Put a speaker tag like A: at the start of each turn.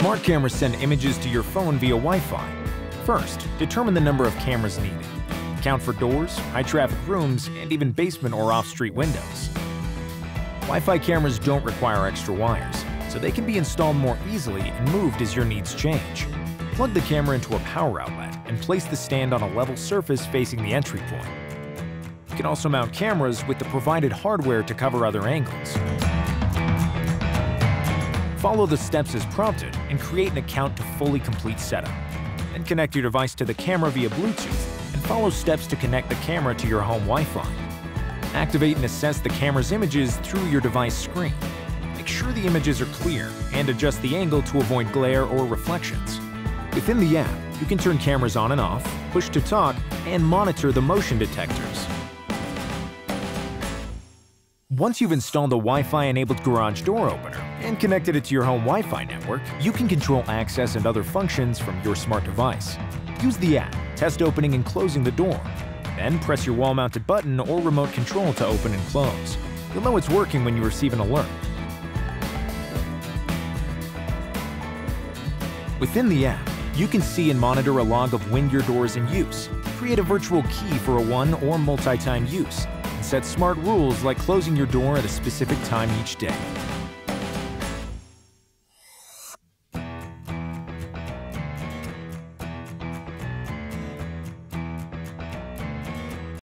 A: Smart cameras send images to your phone via Wi-Fi. First, determine the number of cameras needed. Count for doors, high-traffic rooms, and even basement or off-street windows. Wi-Fi cameras don't require extra wires, so they can be installed more easily and moved as your needs change. Plug the camera into a power outlet and place the stand on a level surface facing the entry point. You can also mount cameras with the provided hardware to cover other angles. Follow the steps as prompted and create an account to fully complete setup. Then connect your device to the camera via Bluetooth and follow steps to connect the camera to your home Wi-Fi. Activate and assess the camera's images through your device screen. Make sure the images are clear and adjust the angle to avoid glare or reflections. Within the app, you can turn cameras on and off, push to talk, and monitor the motion detectors. Once you've installed the Wi-Fi-enabled garage door opener and connected it to your home Wi-Fi network, you can control access and other functions from your smart device. Use the app, test opening and closing the door. Then press your wall-mounted button or remote control to open and close. You'll know it's working when you receive an alert. Within the app, you can see and monitor a log of when your door is in use, create a virtual key for a one- or multi-time use, and set smart rules like closing your door at a specific time each day.